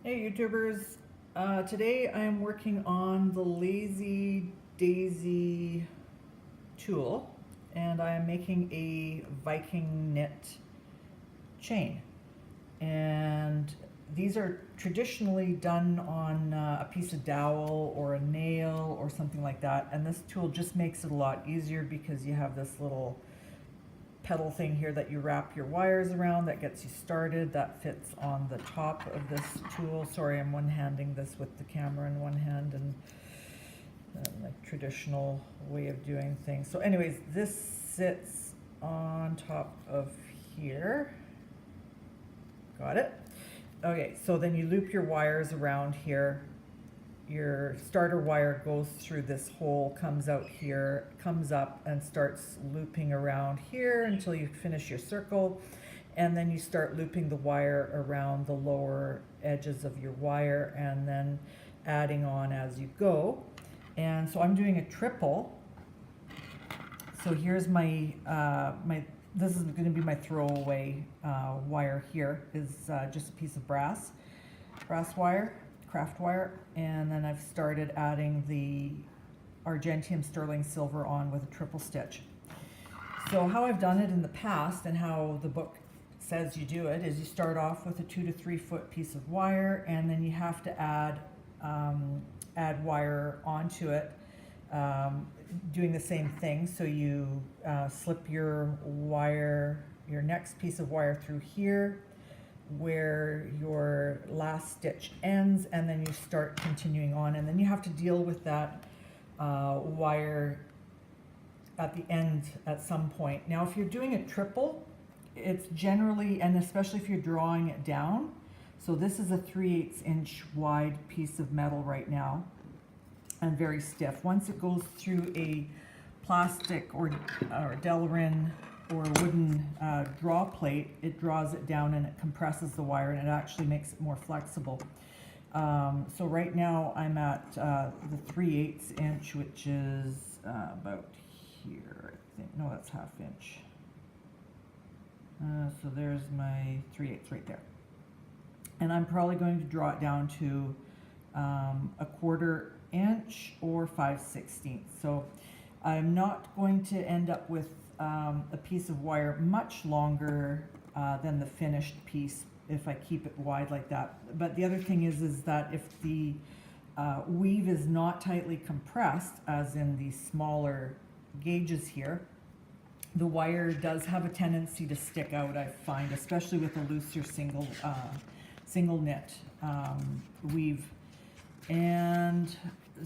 Hey YouTubers, today I am working on the LAZEE DAIZEE tool, and I am making a Viking Knit Chain. And these are traditionally done on a piece of dowel or a nail or something like that, and this tool just makes it a lot easier because you have this little pedal thing here that you wrap your wires around that gets you started. That fits on the top of this tool. Sorry, I'm one-handing this with the camera in one hand and like traditional way of doing things. So anyways, this sits on top of here. Got it? Okay, so then you loop your wires around here. Your starter wire goes through this hole, comes out here, comes up and starts looping around here until you finish your circle, and then you start looping the wire around the lower edges of your wire and then adding on as you go. And so I'm doing a triple. So here's my this is going to be my throwaway wire. Here is just a piece of brass wire, craft wire, and then I've started adding the Argentium Sterling Silver on with a triple stitch. So how I've done it in the past and how the book says you do it is you start off with a 2 to 3 foot piece of wire, and then you have to add wire onto it, doing the same thing. So you slip your next piece of wire through here where your last stitch ends, and then you start continuing on, and then you have to deal with that wire at the end at some point. Now if you're doing a triple, it's generally, and especially if you're drawing it down, so this is a 3/8 inch wide piece of metal right now and very stiff. Once it goes through a plastic or Delrin or a wooden draw plate, it draws it down and it compresses the wire, and it actually makes it more flexible. So right now I'm at the 3/8 inch, which is about here, I think. No, that's 1/2 inch. So there's my 3/8 right there. And I'm probably going to draw it down to a 1/4 inch or 5/16. So I'm not going to end up with a piece of wire much longer than the finished piece if I keep it wide like that. But the other thing is that if the weave is not tightly compressed, as in these smaller gauges here, the wire does have a tendency to stick out, I find, especially with a looser single knit weave. And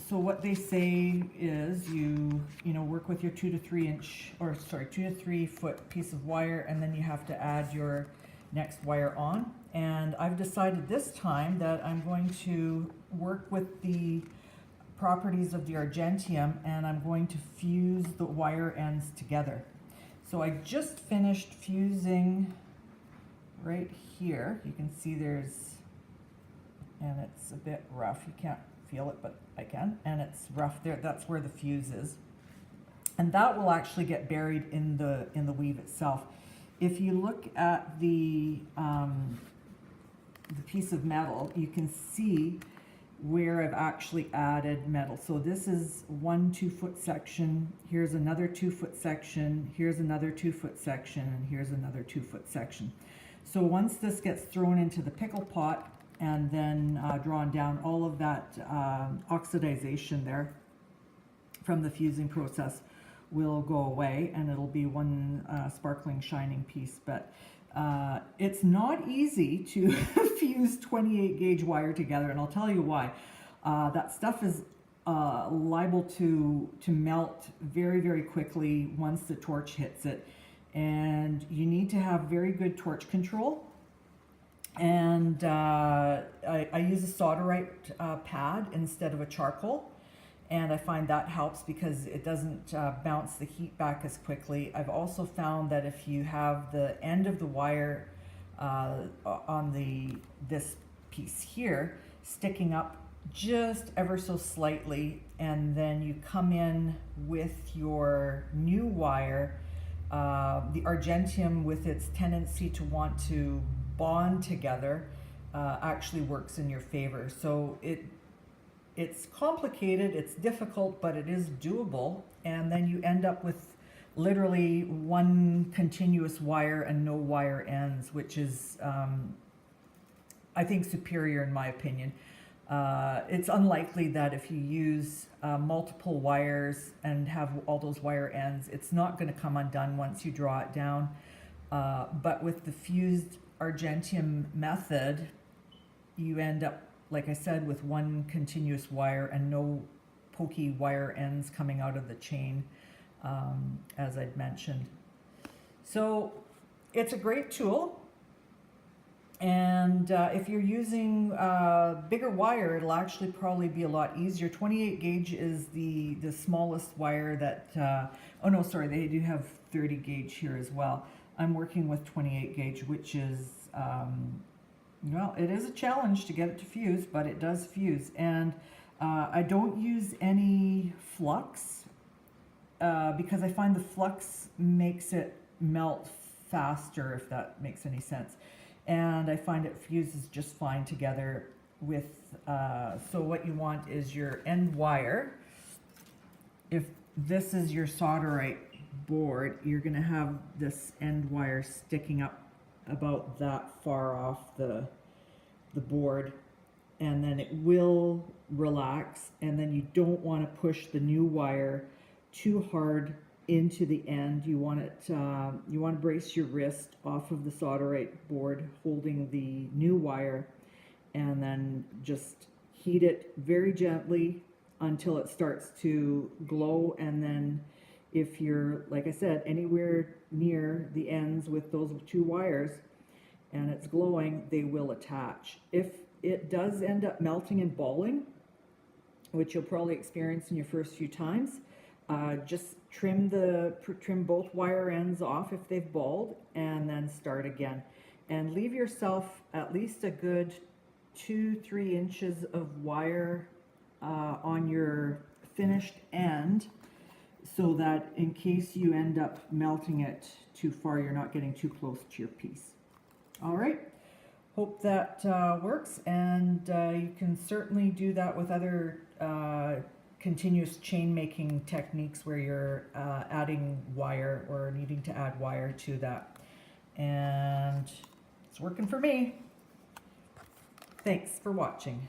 so what they say is you work with your 2 to 3 foot piece of wire, and then you have to add your next wire on. And I've decided this time that I'm going to work with the properties of the Argentium, and I'm going to fuse the wire ends together. So I just finished fusing right here. You can see and it's a bit rough. You can't feel it, but I can, and it's rough there. That's where the fuse is, and that will actually get buried in the weave itself. If you look at the piece of metal, you can see where I've actually added metal. So this is one 2 foot section, here's another 2 foot section, here's another 2 foot section, and here's another 2 foot section. So once this gets thrown into the pickle pot and then drawn down, all of that oxidization there from the fusing process will go away, and it'll be one sparkling, shining piece. But it's not easy to fuse 28 gauge wire together, and I'll tell you why. That stuff is liable to melt very, very quickly once the torch hits it, and you need to have very good torch control. And I use a solderite pad instead of a charcoal, and I find that helps because it doesn't bounce the heat back as quickly. I've also found that if you have the end of the wire on this piece here sticking up just ever so slightly, and then you come in with your new wire, the Argentium, with its tendency to want to bond together, actually works in your favor. So it's complicated, it's difficult, but it is doable. And then you end up with literally one continuous wire and no wire ends, which is, I think, superior in my opinion. It's unlikely that if you use multiple wires and have all those wire ends, it's not going to come undone once you draw it down. But with the fused Argentium method, you end up, like I said, with one continuous wire and no pokey wire ends coming out of the chain, as I'd mentioned. So it's a great tool. And if you're using bigger wire, it'll actually probably be a lot easier. 28 gauge is the smallest wire that, oh no, sorry, they do have 30 gauge here as well. I'm working with 28 gauge, which is, well, it is a challenge to get it to fuse, but it does fuse. And I don't use any flux because I find the flux makes it melt faster, if that makes any sense. And I find it fuses just fine together with, so what you want is your end wire. If this is your solderite board, you're going to have this end wire sticking up about that far off the board, and then it will relax, and then you don't want to push the new wire too hard into the end. You want it, you want to brace your wrist off of the solderite board holding the new wire, and then just heat it very gently until it starts to glow. And then if you're, like I said, anywhere near the ends with those two wires and it's glowing, they will attach. If it does end up melting and balling, which you'll probably experience in your first few times, just trim both wire ends off if they've balled, and then start again. And leave yourself at least a good 2-3 inches of wire on your finished end, so that in case you end up melting it too far, you're not getting too close to your piece. All right, hope that works, and you can certainly do that with other continuous chain making techniques where you're adding wire or needing to add wire to that. And it's working for me. Thanks for watching.